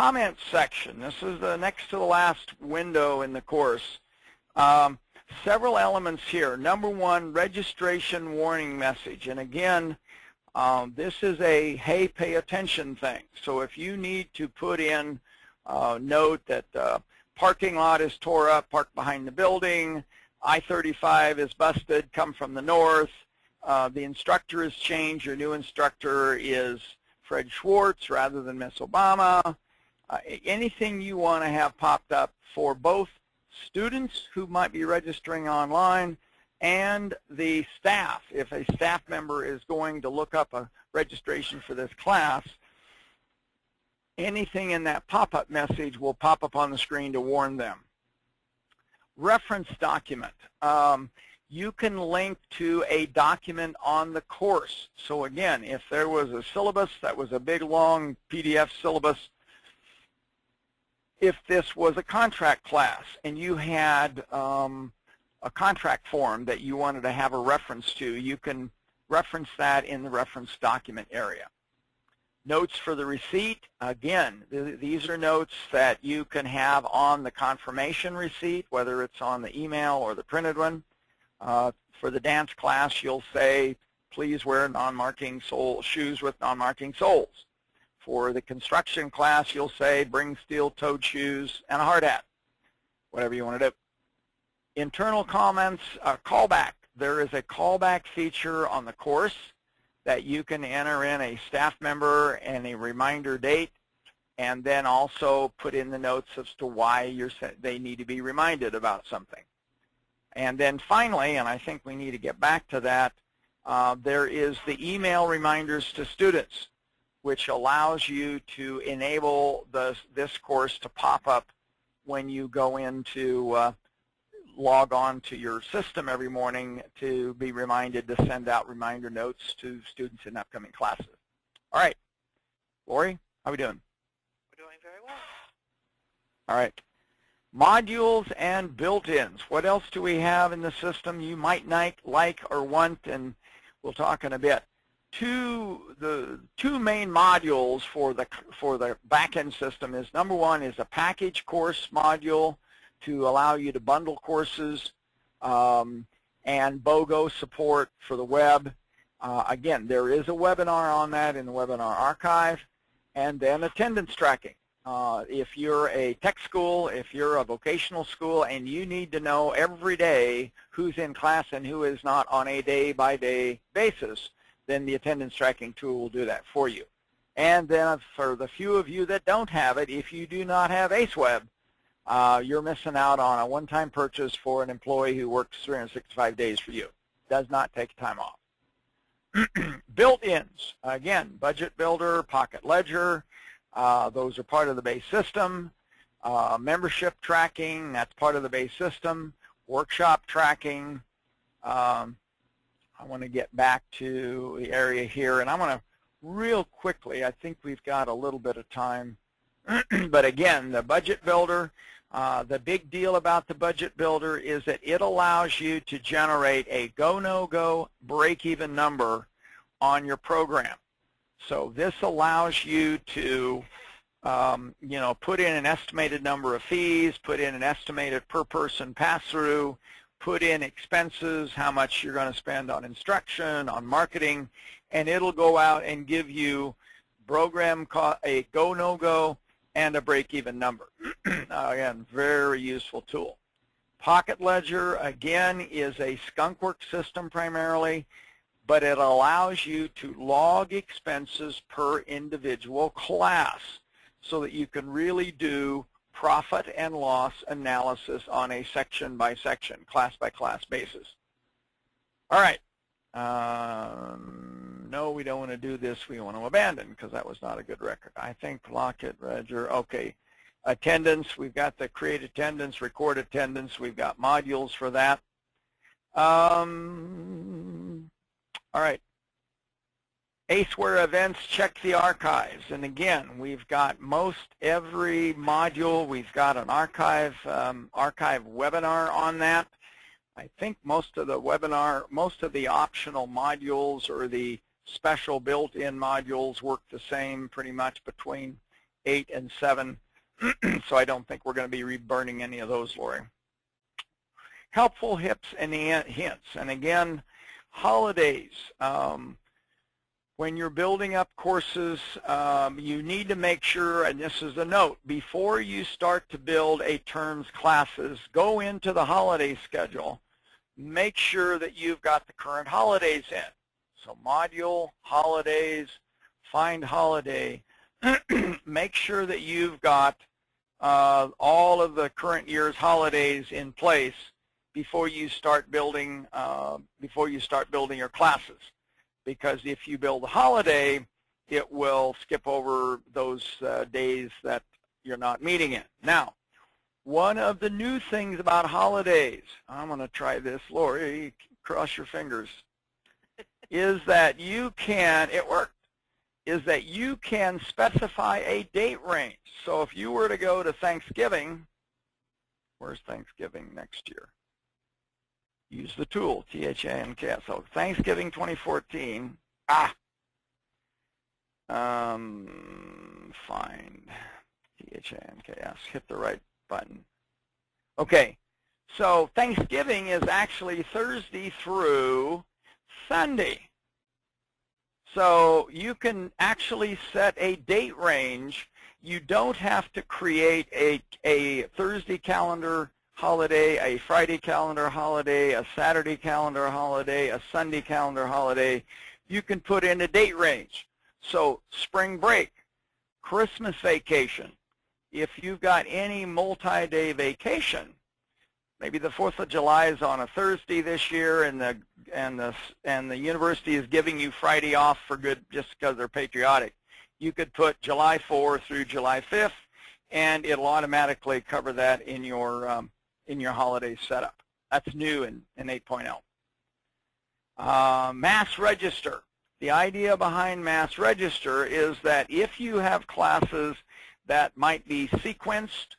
comment section. This is the next to the last window in the course. Several elements here. Number one, registration warning message. And again, this is a hey, pay attention thing. So if you need to put in a note that parking lot is tore up, park behind the building, I-35 is busted, come from the north, the instructor has changed, your new instructor is Fred Schwartz rather than Miss Obama, anything you want to have popped up for both students who might be registering online and the staff. If a staff member is going to look up a registration for this class, anything in that pop-up message will pop up on the screen to warn them. Reference document. You can link to a document on the course. So again, if there was a syllabus that was a big long PDF syllabus, if this was a contract class and you had a contract form that you wanted to have a reference to, you can reference that in the reference document area. Notes for the receipt, again, these are notes that you can have on the confirmation receipt, whether it's on the email or the printed one. For the dance class, you'll say, please wear non-marking shoes with non-marking soles. For the construction class, you'll say, bring steel-toed shoes and a hard hat, whatever you want to do. Internal comments, callback. There is a callback feature on the course that you can enter in a staff member and a reminder date, and then also put in the notes as to why they need to be reminded about something. And then finally, and I think we need to get back to that, there is the email reminders to students, which allows you to enable this course to pop up when you go into log on to your system every morning to be reminded to send out reminder notes to students in upcoming classes. All right, Lori, how are we doing? We're doing very well. All right, modules and built-ins. What else do we have in the system you might like or want, and we'll talk in a bit. The two main modules for the back-end system is, number one is a package course module to allow you to bundle courses, and BOGO support for the web. Again, there is a webinar on that in the webinar archive. And then attendance tracking. If you're a tech school, if you're a vocational school, and you need to know every day who's in class and who is not on a day-by-day basis, then the attendance tracking tool will do that for you. And then for the few of you that don't have it, if you do not have ACEware, you're missing out on a one-time purchase for an employee who works 365 days for you. Does not take time off. Built-ins, again, Budget Builder, Pocket Ledger, those are part of the base system. Membership tracking, that's part of the base system. Workshop tracking. I want to get back to the area here, and I'm going to real quickly, I think we've got a little bit of time, but again, the Budget Builder, the big deal about the Budget Builder is that it allows you to generate a go, no-go, break-even number on your program. So this allows you to, put in an estimated number of fees, put in an estimated per-person pass-through, put in expenses, how much you're going to spend on instruction, on marketing, and it'll go out and give you a go, no-go, and a break-even number. Again, very useful tool. Pocket Ledger, again, is a skunkworks system primarily, but it allows you to log expenses per individual class so that you can really do profit and loss analysis on a section-by-section, class-by-class basis. All right. No, we don't want to do this. We want to abandon because that was not a good record. I think Pocket Ledger, okay. Attendance, we've got the create attendance, record attendance. We've got modules for that. All right. ACEware events, check the archives. And again, we've got most every module. We've got an archive webinar on that. I think most of the optional modules or the special built-in modules work the same pretty much between 8 and 7. So I don't think we're going to be reburning any of those, Lori. Helpful hints. And again, holidays. When you're building up courses, you need to make sure, and this is a note, before you start to build a term's classes, go into the holiday schedule. Make sure that you've got the current holidays in. So module, holidays, find holiday. Make sure that you've got all of the current year's holidays in place before you start building your classes. Because if you build a holiday, it will skip over those days that you're not meeting in. Now, one of the new things about holidays, I'm going to try this, Lori, cross your fingers, is that you can, it worked, is that you can specify a date range. So if you were to go to Thanksgiving, where's Thanksgiving next year? Use the tool, THANK. So Thanksgiving 2014, find THANK, hit the right button. Okay, so Thanksgiving is actually Thursday through Sunday. So you can actually set a date range. You don't have to create a Thursday calendar holiday, a Friday calendar holiday, a Saturday calendar holiday, a Sunday calendar holiday. You can put in a date range. So spring break, Christmas vacation. If you've got any multi-day vacation, maybe the 4th of July is on a Thursday this year, and the university is giving you Friday off for good just because they're patriotic. You could put July 4th through July 5th, and it'll automatically cover that in your holiday setup. That's new in 8.0. Mass register. The idea behind mass register is that if you have classes that might be sequenced,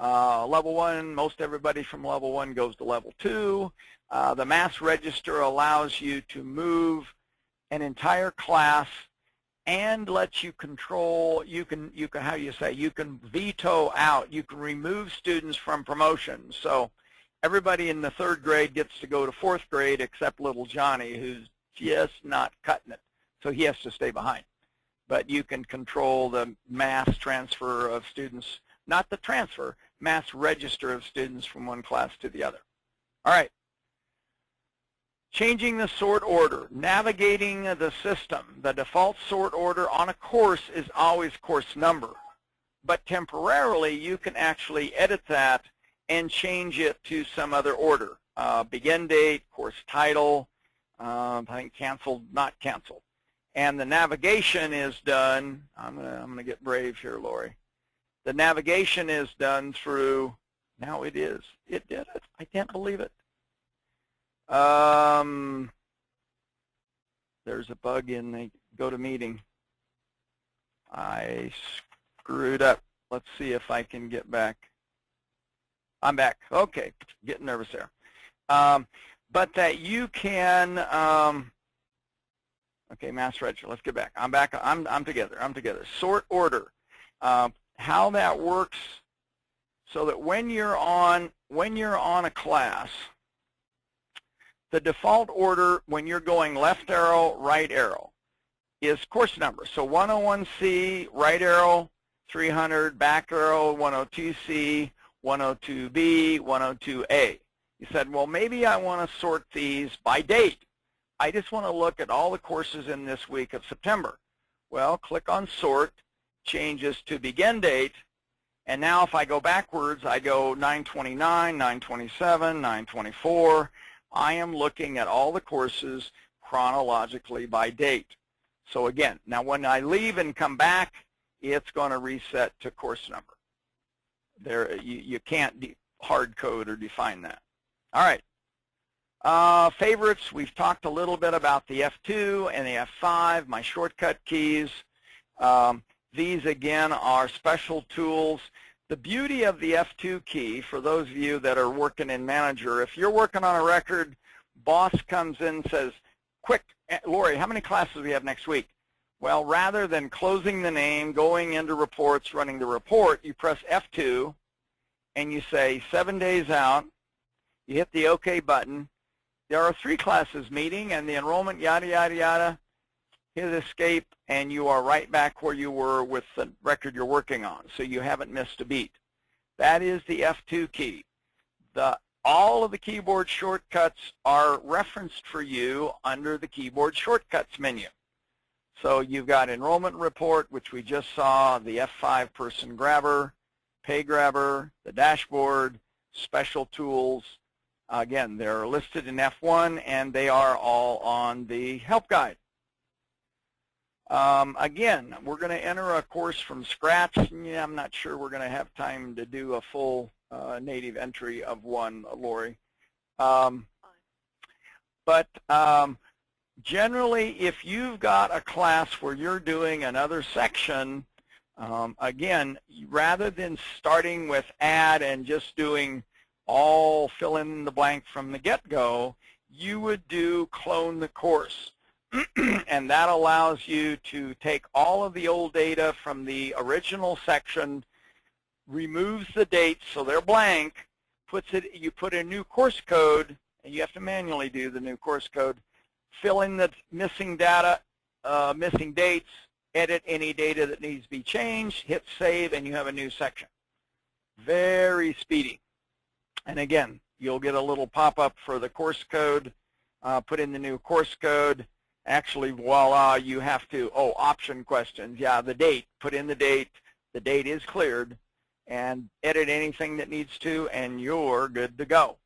level 1, most everybody from level 1 goes to level 2. The mass register allows you to move an entire class and lets you control, you can veto out, you can remove students from promotions. So everybody in the 3rd grade gets to go to 4th grade except little Johnny, who's just not cutting it. So he has to stay behind. But you can control the mass transfer of students, not the transfer, mass register of students from one class to the other. All right. Changing the sort order, navigating the system. The default sort order on a course is always course number. But temporarily, you can actually edit that and change it to some other order. Begin date, course title, I think canceled, not canceled. And the navigation is done, I'm gonna get brave here, Lori. The navigation is done through, now it is, it did it, I can't believe it. There's a bug in the GoToMeeting. I screwed up. Let's see if I can get back. I'm back. Okay, getting nervous there. But that you can, okay, mass register, let's get back. I'm back, I'm together. Sort order, how that works so that when you're on a class, the default order when you're going left arrow, right arrow is course number. So 101C, right arrow, 300, back arrow, 102C, 102B, 102A. You said, well, maybe I want to sort these by date. I just want to look at all the courses in this week of September. Well, click on sort, changes to begin date, and now if I go backwards, I go 9/29, 9/27, 9/24. I am looking at all the courses chronologically by date. So again, now when I leave and come back, it's going to reset to course number. There, you can't hard code or define that. All right. Favorites, we've talked a little bit about the F2 and the F5, my shortcut keys. These, again, are special tools. The beauty of the F2 key, for those of you that are working in Manager, if you're working on a record, boss comes in and says, quick, Lori, how many classes do we have next week? Well, rather than closing the name, going into reports, running the report, you press F2 and you say 7 days out. You hit the OK button. There are 3 classes meeting and the enrollment, yada, yada, yada. Hit escape and you are right back where you were with the record you're working on. So you haven't missed a beat. That is the F2 key. All of the keyboard shortcuts are referenced for you under the keyboard shortcuts menu. So you've got enrollment report, which we just saw, the F5 person grabber, pay grabber, the dashboard, special tools. Again, they're listed in F1 and they are all on the help guide. Again, we're going to enter a course from scratch. Yeah, I'm not sure we're going to have time to do a full native entry of one, Lori. Generally, if you've got a class where you're doing another section, again, rather than starting with add and just doing all fill in the blank from the get-go, you would do clone the course. And that allows you to take all of the old data from the original section, removes the dates so they're blank, you put a new course code, and you have to manually do the new course code, fill in the missing data, missing dates, edit any data that needs to be changed, hit save, and you have a new section. Very speedy. And again, you'll get a little pop-up for the course code, put in the new course code. Actually, voila, you have to, option questions. Yeah, the date, put in the date is cleared, and edit anything that needs to, and you're good to go.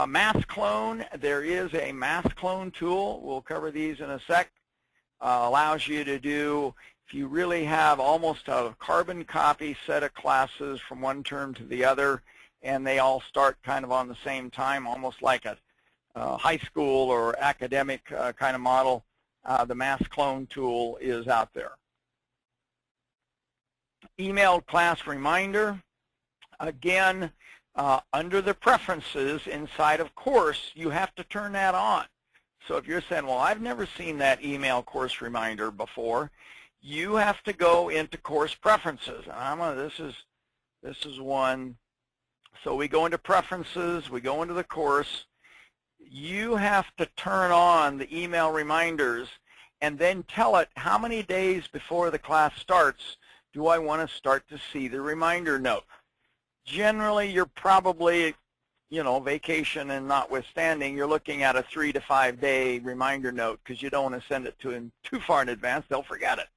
Mass clone, there is a mass clone tool. We'll cover these in a sec. Allows you to do, if you really have almost a carbon copy set of classes from one term to the other, and they all start kind of on the same time, almost like a high school or academic kind of model, the mass clone tool is out there. Email class reminder. Again, under the preferences inside of course, you have to turn that on. So if you're saying, well, I've never seen that email course reminder before, you have to go into course preferences. And this is one. So we go into preferences, we go into the course. You have to turn on the email reminders and then tell it how many days before the class starts do I want to start to see the reminder note. Generally, you're probably, vacation and notwithstanding, you're looking at a 3 to 5 day reminder note because you don't want to send it to them too far in advance. They'll forget it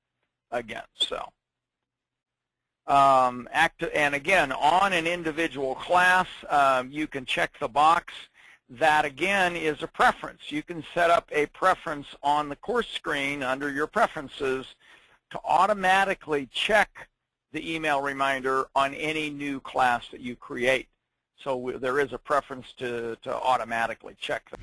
again. So, and again, on an individual class, you can check the box. That, again, is a preference. You can set up a preference on the course screen under your preferences to automatically check the email reminder on any new class that you create. So there is a preference to automatically check them.